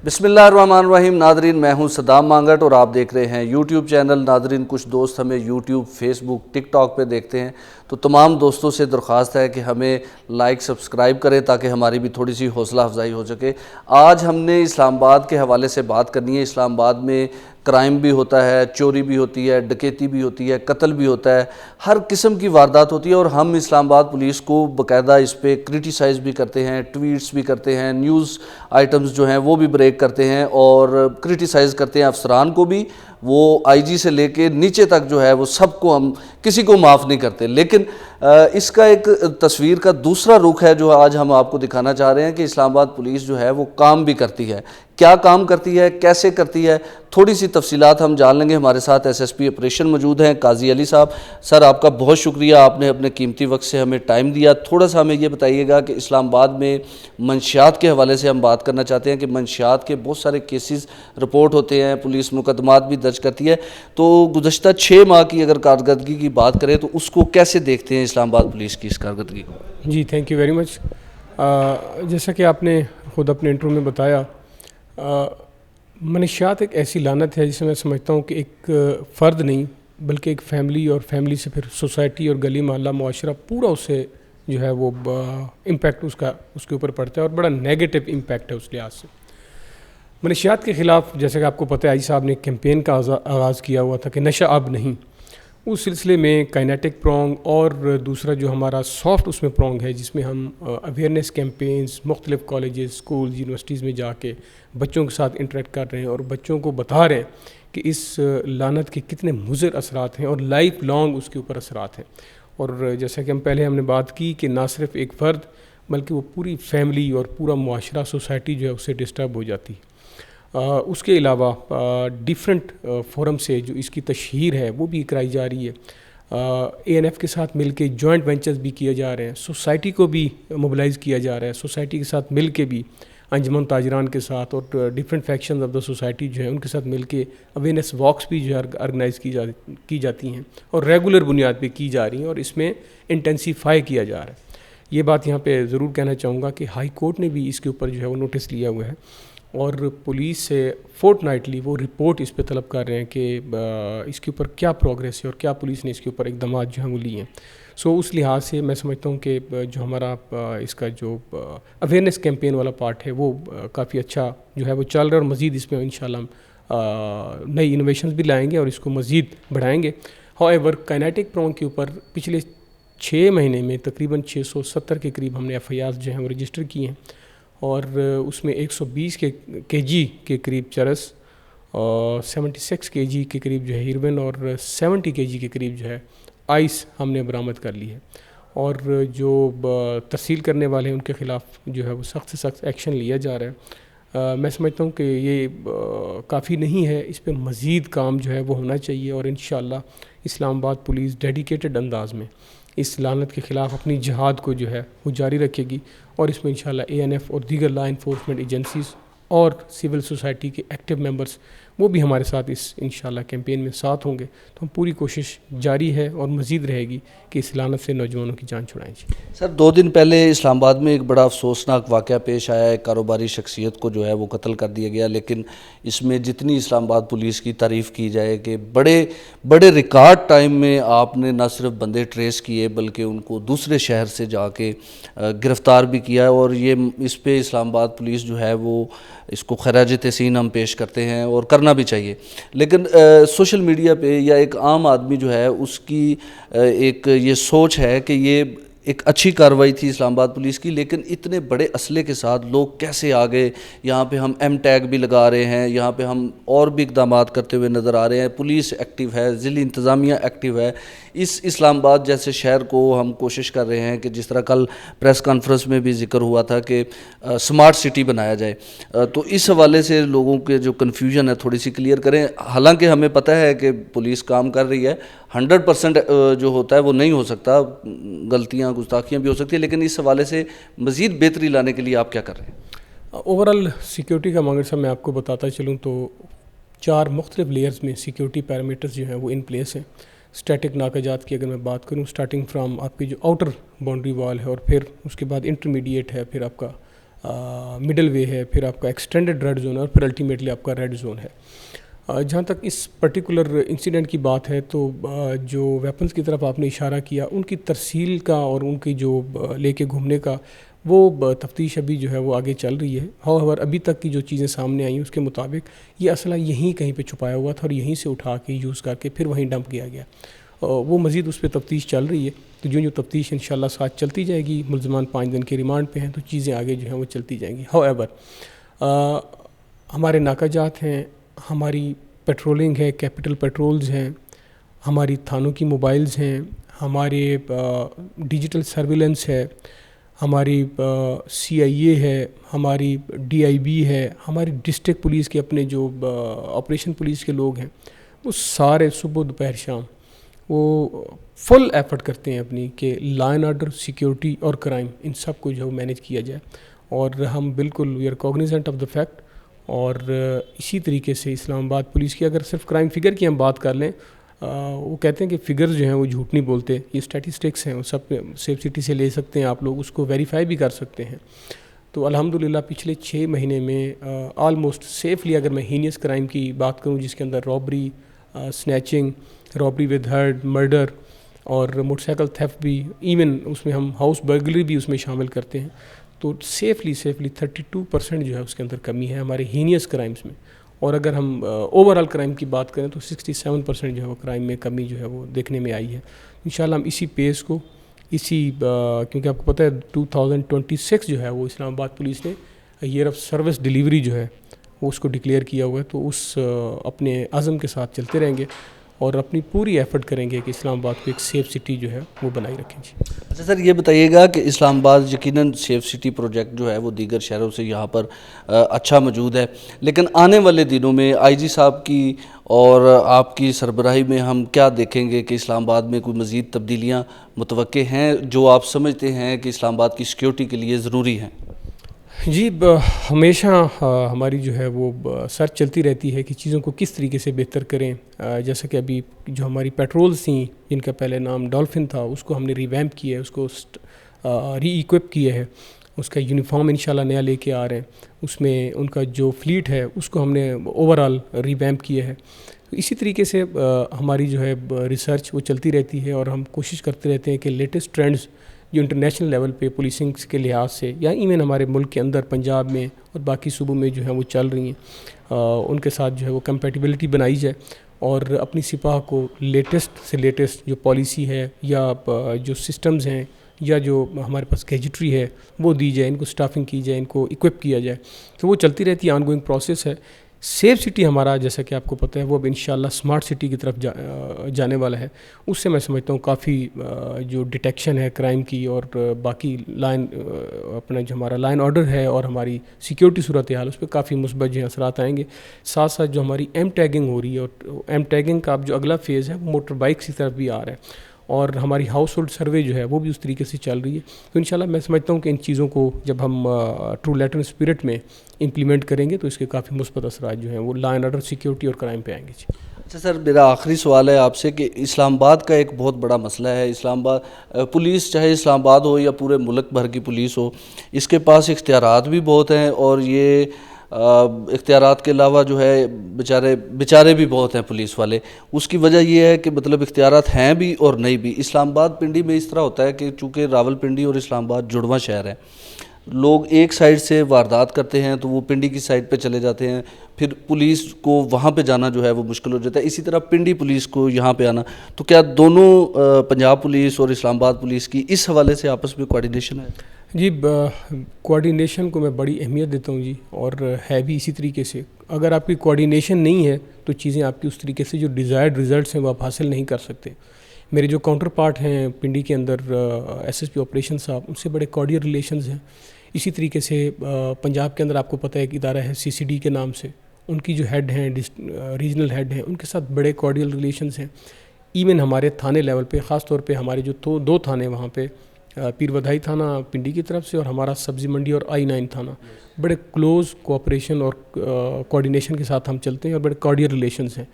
بسم اللہ الرحمن الرحیم. ناظرین، میں ہوں صدام مانگٹ اور آپ دیکھ رہے ہیں یوٹیوب چینل. ناظرین، کچھ دوست ہمیں یوٹیوب، فیس بک، ٹک ٹاک پہ دیکھتے ہیں، تو تمام دوستوں سے درخواست ہے کہ ہمیں لائک سبسکرائب کریں تاکہ ہماری بھی تھوڑی سی حوصلہ افزائی ہو سکے. آج ہم نے اسلام آباد کے حوالے سے بات کرنی ہے. اسلام آباد میں کرائم بھی ہوتا ہے، چوری بھی ہوتی ہے، ڈکیتی بھی ہوتی ہے، قتل بھی ہوتا ہے، ہر قسم کی واردات ہوتی ہے، اور ہم اسلام آباد پولیس کو باقاعدہ اس پہ کرٹیسائز بھی کرتے ہیں، ٹویٹس بھی کرتے ہیں، نیوز آئٹمز جو ہیں وہ بھی بریک کرتے ہیں اور کرٹیسائز کرتے ہیں افسران کو بھی. وہ آئی جی سے لے کے نیچے تک جو ہے وہ سب کو، ہم کسی کو معاف نہیں کرتے. لیکن اس کا ایک تصویر کا دوسرا رخ ہے جو آج ہم آپ کو دکھانا چاہ رہے ہیں کہ اسلام آباد پولیس جو ہے وہ کام بھی کرتی ہے. کیا کام کرتی ہے، کیسے کرتی ہے، تھوڑی سی تفصیلات ہم جان لیں گے. ہمارے ساتھ ایس ایس پی آپریشن موجود ہیں، قاضی علی صاحب. سر، آپ کا بہت شکریہ، آپ نے اپنے قیمتی وقت سے ہمیں ٹائم دیا. تھوڑا سا ہمیں یہ بتائیے گا کہ اسلام آباد میں منشیات کے حوالے سے ہم بات کرنا چاہتے ہیں کہ منشیات کے بہت سارے کیسز رپورٹ ہوتے ہیں، پولیس مقدمات بھی درج کرتی ہے. تو گزشتہ 6 ماہ کی اگر کارکردگی کی بات کریں تو اس کو کیسے دیکھتے ہیں اسلام آباد پولیس کی اس کارکردگی کو؟ جی، تھینک یو ویری مچ. جیسا کہ آپ نے خود اپنے انٹرو میں بتایا، منشیات ایک ایسی لعنت ہے جسے میں سمجھتا ہوں کہ ایک فرد نہیں بلکہ ایک فیملی، اور فیملی سے پھر سوسائٹی اور گلی محلہ معاشرہ پورا اس سے جو ہے وہ امپیکٹ اس کے اوپر پڑتا ہے، اور بڑا نیگیٹو امپیکٹ ہے اس لحاظ سے. منشیات کے خلاف جیسے کہ آپ کو پتہ ہے، آئی صاحب نے ایک کیمپین کا آغاز کیا ہوا تھا کہ نشہ اب نہیں. اس سلسلے میں کائنیٹک پرونگ اور دوسرا جو ہمارا سافٹ اس میں پرونگ ہے، جس میں ہم اویئرنیس کیمپینز مختلف کالجز، اسکولز، یونیورسٹیز میں جا کے بچوں کے ساتھ انٹریکٹ کر رہے ہیں اور بچوں کو بتا رہے ہیں کہ اس لعنت کے کتنے مضر اثرات ہیں اور لائف لانگ اس کے اوپر اثرات ہیں. اور جیسا کہ ہم نے بات کی کہ نہ صرف ایک فرد بلکہ وہ پوری فیملی اور پورا معاشرہ، سوسائٹی جو ہے اس سے ڈسٹرب ہو جاتی ہے. اس کے علاوہ ڈیفرنٹ فورم سے جو اس کی تشہیر ہے وہ بھی کرائی جا رہی ہے. اے این ایف کے ساتھ مل کے جوائنٹ وینچرز بھی کیے جا رہے ہیں، سوسائٹی کو بھی موبلائز کیا جا رہا ہے، سوسائٹی کے ساتھ مل کے بھی انجمن تاجران کے ساتھ اور different factions of the society جو ہے ان کے ساتھ مل کے اویئرنیس واکس بھی جو ہے آرگنائز کی جاتی ہیں اور ریگولر بنیاد پہ کی جا رہی ہیں، اور اس میں انٹینسیفائی کیا جا رہا ہے. یہ بات یہاں پہ ضرور کہنا چاہوں گا کہ ہائی کورٹ نے بھی اس کے اوپر جو ہے وہ نوٹس لیا ہوا ہے، اور پولیس سے فورٹ نائٹلی وہ رپورٹ اس پہ طلب کر رہے ہیں کہ اس کے اوپر کیا پروگریس ہے اور کیا پولیس نے اس کے اوپر اقدامات جو ہیں وہ لیے ہیں. سو اس لحاظ سے میں سمجھتا ہوں کہ جو ہمارا اس کا جو اویئرنیس کیمپین والا پارٹ ہے وہ کافی اچھا جو ہے وہ چل رہا ہے، اور مزید اس میں انشاءاللہ ہم نئی انوویشنز بھی لائیں گے اور اس کو مزید بڑھائیں گے. ہاؤ ایور کائنیٹک پرونگ کے اوپر پچھلے 6 مہینے میں تقریباً 670 کے قریب ہم نے ایف آئی آرز جو ہیں وہ رجسٹر کیے ہیں، اور اس میں 120 کے جی کے قریب چرس، 76 کے جی کے قریب جو ہے ہیروین، اور 70 کے جی کے قریب جو ہے آئس ہم نے برآمد کر لی ہے. اور جو ترسیل کرنے والے ہیں ان کے خلاف جو ہے وہ سخت سے سخت ایکشن لیا جا رہا ہے. میں سمجھتا ہوں کہ یہ کافی نہیں ہے، اس پہ مزید کام جو ہے وہ ہونا چاہیے، اور انشاءاللہ اسلام آباد پولیس ڈیڈیکیٹڈ انداز میں اس لعنت کے خلاف اپنی جہاد کو جو ہے وہ جاری رکھے گی، اور اس میں انشاءاللہ اے این ایف اور دیگر لا انفورسمنٹ ایجنسیز اور سول سوسائٹی کے ایکٹیو ممبرز وہ بھی ہمارے ساتھ اس انشاءاللہ کیمپین میں ساتھ ہوں گے. تو ہم پوری کوشش جاری ہے اور مزید رہے گی کہ اس لعنت سے نوجوانوں کی جان چھڑائیں. سر، 2 دن پہلے اسلام آباد میں ایک بڑا افسوسناک واقعہ پیش آیا ہے. کاروباری شخصیت کو جو ہے وہ قتل کر دیا گیا، لیکن اس میں جتنی اسلام آباد پولیس کی تعریف کی جائے کہ بڑے ریکارڈ ٹائم میں آپ نے نہ صرف بندے ٹریس کیے بلکہ ان کو دوسرے شہر سے جا کے گرفتار بھی کیا، اور یہ اس پہ اسلام آباد پولیس جو ہے وہ اس کو خراج تحسین ہم پیش کرتے ہیں اور کرنا بھی چاہیے. لیکن سوشل میڈیا پہ یا ایک عام آدمی جو ہے اس کی ایک یہ سوچ ہے کہ یہ ایک اچھی کارروائی تھی اسلام آباد پولیس کی، لیکن اتنے بڑے اسلحے کے ساتھ لوگ کیسے آ گئے؟ یہاں پہ ہم ایم ٹیگ بھی لگا رہے ہیں، یہاں پہ ہم اور بھی اقدامات کرتے ہوئے نظر آ رہے ہیں. پولیس ایکٹیو ہے، ضلعی انتظامیہ ایکٹیو ہے. اس اسلام آباد جیسے شہر کو ہم کوشش کر رہے ہیں کہ جس طرح کل پریس کانفرنس میں بھی ذکر ہوا تھا کہ سمارٹ سٹی بنایا جائے، تو اس حوالے سے لوگوں کے جو کنفیوژن ہے تھوڑی سی کلیئر کریں. حالانکہ ہمیں پتہ ہے کہ پولیس کام کر رہی ہے، 100% جو ہوتا ہے وہ نہیں ہو سکتا، غلطیاں گستاخیاں بھی ہو سکتی ہیں، لیکن اس حوالے سے مزید بہتری لانے کے لیے آپ کیا کر رہے ہیں؟ اوورال سیکیورٹی کا مانگر صاحب میں آپ کو بتاتا چلوں تو 4 مختلف لیئرز میں سیکیورٹی پیرامیٹرز جو ہیں وہ ان پلیس ہیں. اسٹیٹک ناکہ جات کی اگر میں بات کروں، اسٹارٹنگ فرام آپ کی جو آؤٹر باؤنڈری وال ہے، اور پھر اس کے بعد انٹرمیڈیٹ ہے، پھر آپ کا مڈل وے ہے، پھر آپ کا ایکسٹینڈڈ ریڈ زون ہے، اور پھر الٹیمیٹلی آپ کا ریڈ زون ہے۔ جہاں تک اس پرٹیکولر انسیڈنٹ کی بات ہے تو جو ویپنز کی طرف آپ نے اشارہ کیا، ان کی ترسیل کا اور ان کی جو لے کے گھومنے کا وہ تفتیش ابھی جو ہے وہ آگے چل رہی ہے۔ ہاؤ ابھی تک کی جو چیزیں سامنے آئیں اس کے مطابق یہ اسلحہ یہیں کہیں پہ چھپایا ہوا تھا اور یہیں سے اٹھا کے یوز کر کے پھر وہیں ڈمپ کیا گیا۔ وہ مزید اس پہ تفتیش چل رہی ہے، تو جو تفتیش انشاءاللہ ساتھ چلتی جائے گی، ملزمان 5 دن کے ریمانڈ پہ ہیں، تو چیزیں آگے جو ہیں وہ چلتی جائیں گی۔ ہاؤ ہمارے ناکہ جات ہیں، ہماری پیٹرولنگ ہے، کیپٹل پیٹرولز ہیں، ہماری تھانوں کی موبائلز ہیں، ہمارے ڈیجیٹل سرویلنس ہے، ہماری CIA ہے، ہماری DIB ہے، ہماری ڈسٹرکٹ پولیس کے اپنے جو آپریشن پولیس کے لوگ ہیں، وہ سارے صبح دوپہر شام وہ فل ایفرٹ کرتے ہیں اپنی کہ لا اینڈ آرڈر، سیکیورٹی اور کرائم ان سب کو جو مینیج کیا جائے، اور ہم بالکل we are cognizant of the fact. اور اسی طریقے سے اسلام آباد پولیس کی اگر صرف کرائم فگر کی ہم بات کر لیں، وہ کہتے ہیں کہ فگرز جو ہیں وہ جھوٹ نہیں بولتے، یہ اسٹیٹسٹکس ہیں، وہ سب سیف سٹی سے لے سکتے ہیں آپ لوگ، اس کو ویریفائی بھی کر سکتے ہیں۔ تو الحمدللہ پچھلے 6 مہینے میں آلموسٹ سیفلی، اگر میں ہینیس کرائم کی بات کروں جس کے اندر robbery, snatching, robbery with hurt, murder اور موٹر سائیکل تھیفٹ بھی، ایون اس میں ہم ہاؤس برگلری بھی اس میں شامل کرتے ہیں، تو سیفلی 32% جو ہے اس کے اندر کمی ہے ہمارے ہینیس کرائمز میں۔ اور اگر ہم اوور آل کرائم کی بات کریں تو 67% جو ہے وہ کرائم میں کمی جو ہے وہ دیکھنے میں آئی ہے۔ انشاءاللہ ہم اسی پیس کو، کیونکہ آپ کو پتہ ہے 2026 جو ہے وہ اسلام آباد پولیس نے ایئر آف سروس ڈیلیوری جو ہے وہ اس کو ڈکلیئر کیا ہوا ہے، تو اس اپنے عزم کے ساتھ چلتے رہیں گے اور اپنی پوری ایفرٹ کریں گے کہ اسلام آباد کو ایک سیف سٹی جو ہے وہ بنائی رکھیں جی۔ اچھا سر، یہ بتائیے گا کہ اسلام آباد یقیناً سیف سٹی پروجیکٹ جو ہے وہ دیگر شہروں سے یہاں پر اچھا موجود ہے، لیکن آنے والے دنوں میں IG صاحب کی اور آپ کی سربراہی میں ہم کیا دیکھیں گے کہ اسلام آباد میں کوئی مزید تبدیلیاں متوقع ہیں جو آپ سمجھتے ہیں کہ اسلام آباد کی سیکیورٹی کے لیے ضروری ہیں؟ جی، ہمیشہ ہماری جو ہے وہ سرچ چلتی رہتی ہے کہ چیزوں کو کس طریقے سے بہتر کریں۔ جیسا کہ ابھی جو ہماری پیٹرولز تھیں جن کا پہلے نام ڈولفن تھا، اس کو ہم نے ریویمپ کیا ہے، اس کو ری ایکوپ کیا ہے، اس کا یونیفارم انشاءاللہ نیا لے کے آ رہے ہیں، اس میں ان کا جو فلیٹ ہے اس کو ہم نے اوور آل ریویمپ کیا ہے۔ اسی طریقے سے ہماری جو ہے ریسرچ وہ چلتی رہتی ہے اور ہم کوشش کرتے رہتے ہیں کہ لیٹسٹ ٹرینڈز جو انٹرنیشنل لیول پہ پولیسنگ کے لحاظ سے یا ایون ہمارے ملک کے اندر پنجاب میں اور باقی صوبوں میں جو ہیں وہ چل رہی ہیں، ان کے ساتھ جو ہے وہ کمپیٹیبلٹی بنائی جائے اور اپنی سپاہ کو لیٹسٹ سے لیٹسٹ جو پالیسی ہے یا جو سسٹمز ہیں یا جو ہمارے پاس گیجٹری ہے وہ دی جائے، ان کو سٹافنگ کی جائے، ان کو اکوپ کیا جائے، تو وہ چلتی رہتی ہے، آن گوئنگ پروسیس ہے۔ سیف سٹی ہمارا جیسا کہ آپ کو پتہ ہے وہ اب انشاءاللہ سمارٹ سٹی کی طرف جانے والا ہے۔ اس سے میں سمجھتا ہوں کافی جو ڈیٹیکشن ہے کرائم کی اور باقی لائن اپنا جو ہمارا لائن آرڈر ہے اور ہماری سیکیورٹی صورتحال اس پہ کافی مثبت جو اثرات آئیں گے۔ ساتھ ساتھ جو ہماری ایم ٹیگنگ ہو رہی ہے، اور ایم ٹیگنگ کا اب جو اگلا فیز ہے وہ موٹر بائکس کی طرف بھی آ رہا ہے، اور ہماری ہاؤس ہولڈ سروے جو ہے وہ بھی اس طریقے سے چل رہی ہے۔ تو انشاءاللہ میں سمجھتا ہوں کہ ان چیزوں کو جب ہم ٹرو لیٹر اسپرٹ میں امپلیمنٹ کریں گے تو اس کے کافی مثبت اثرات جو ہیں وہ لا اینڈ آرڈر، سیکیورٹی اور کرائم پہ آئیں گے جی۔ اچھا سر، میرا آخری سوال ہے آپ سے کہ اسلام آباد کا ایک بہت بڑا مسئلہ ہے، اسلام آباد پولیس چاہے اسلام آباد ہو یا پورے ملک بھر کی پولیس ہو، اس کے پاس اختیارات بھی بہت ہیں، اور یہ اختیارات کے علاوہ جو ہے بیچارے بھی بہت ہیں پولیس والے۔ اس کی وجہ یہ ہے کہ مطلب اختیارات ہیں بھی اور نہیں بھی۔ اسلام آباد پنڈی میں اس طرح ہوتا ہے کہ چونکہ راول پنڈی اور اسلام آباد جڑواں شہر ہے، لوگ ایک سائڈ سے واردات کرتے ہیں تو وہ پنڈی کی سائڈ پہ چلے جاتے ہیں، پھر پولیس کو وہاں پہ جانا جو ہے وہ مشکل ہو جاتا ہے، اسی طرح پنڈی پولیس کو یہاں پہ آنا۔ تو کیا دونوں پنجاب پولیس اور اسلام آباد پولیس کی اس حوالے سے آپس میں کوارڈینیشن ہے؟ جی، کوارڈینیشن کو میں بڑی اہمیت دیتا ہوں جی، اور ہے بھی اسی طریقے سے۔ اگر آپ کی کوارڈینیشن نہیں ہے تو چیزیں آپ کی اس طریقے سے جو ڈیزائرڈ ریزلٹس ہیں وہ آپ حاصل نہیں کر سکتے۔ میرے جو کاؤنٹر پارٹ ہیں پنڈی کے اندر SSP آپریشن صاحب، ان سے بڑے کارڈیل ریلیشنز ہیں۔ اسی طریقے سے پنجاب کے اندر آپ کو پتہ ہے ایک ادارہ ہے CCD کے نام سے، ان کی جو ہیڈ ہیں ریجنل ہیڈ ہیں، ان کے ساتھ بڑے کارڈیل ریلیشنز ہیں۔ ایون ہمارے تھانے لیول پہ، خاص طور پہ ہمارے جو دو تھانے وہاں پہ، پیر ودھائی تھانہ پنڈی کی طرف سے اور ہمارا سبزی منڈی اور I9 تھانہ، بڑے کلوز کوآپریشن اور کوارڈینیشن کے ساتھ ہم چلتے ہیں اور بڑے کارڈیل ریلیشنز ہیں۔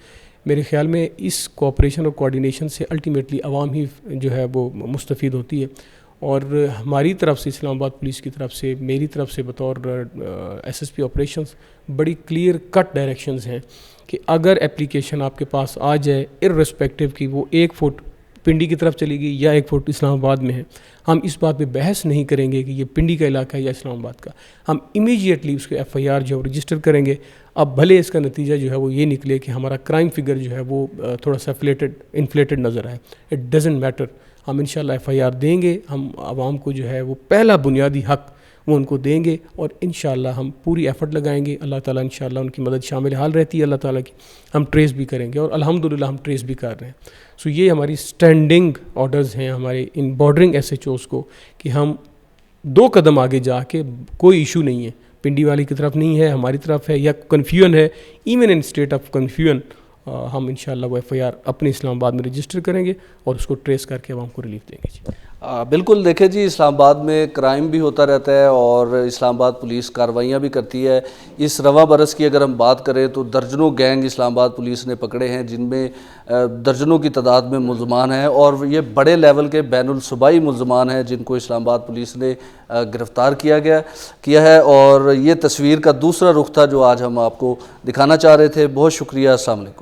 میرے خیال میں اس کوآپریشن اور کوارڈینیشن سے الٹیمیٹلی عوام ہی جو ہے وہ مستفید ہوتی ہے، اور ہماری طرف سے اسلام آباد پولیس کی طرف سے میری طرف سے بطور ایس ایس پی آپریشنز بڑی کلیئر کٹ ڈائریکشنز ہیں کہ اگر اپلیکیشن آپ کے پاس آ جائے ارریسپیکٹیو کہ وہ 1 فٹ پنڈی کی طرف چلی گئی یا 1 فٹ اسلام آباد میں ہے، ہم اس بات پہ بحث نہیں کریں گے کہ یہ پنڈی کا علاقہ ہے یا اسلام آباد کا. ہم امیجیٹلی اس کو ایف آئی آر جو ہے رجسٹر کریں گے. اب بھلے اس کا نتیجہ جو ہے وہ یہ نکلے کہ ہمارا کرائم فگر جو ہے وہ تھوڑا سا انفلیٹڈ نظر آئے، اٹ ڈزنٹ میٹر. ہم انشاءاللہ ایف آئی آر دیں گے، ہم عوام کو جو ہے وہ پہلا بنیادی حق وہ ان کو دیں گے، اور انشاءاللہ ہم پوری ایفرٹ لگائیں گے. اللہ تعالیٰ انشاءاللہ ان کی مدد شامل حال رہتی ہے اللہ تعالیٰ کی. ہم ٹریس بھی کریں گے اور الحمدللہ ہم ٹریس بھی کر رہے ہیں. سو یہ ہماری اسٹینڈنگ آرڈرز ہیں ہمارے ان بارڈرنگ ایس ایچ اوز کو کہ ہم 2 قدم آگے جا کے کوئی ایشو نہیں ہے، پنڈی والی کی طرف نہیں ہے، ہماری طرف ہے، یا کنفیوژن ہے even in state of confusion, ہم انشاءاللہ وہ ایف آئی آر اپنے اسلام آباد میں رجسٹر کریں گے اور اس کو ٹریس کر کے عوام کو ریلیف دیں گے. جی بالکل. دیکھیں جی، اسلام آباد میں کرائم بھی ہوتا رہتا ہے اور اسلام آباد پولیس کارروائیاں بھی کرتی ہے. اس رواں برس کی اگر ہم بات کریں تو درجنوں گینگ اسلام آباد پولیس نے پکڑے ہیں، جن میں درجنوں کی تعداد میں ملزمان ہیں، اور یہ بڑے لیول کے بین الصوبائی ملزمان ہیں جن کو اسلام آباد پولیس نے گرفتار کیا ہے. اور یہ تصویر کا دوسرا رخ تھا جو آج ہم آپ کو دکھانا چاہ رہے تھے. بہت شکریہ. السلام علیکم.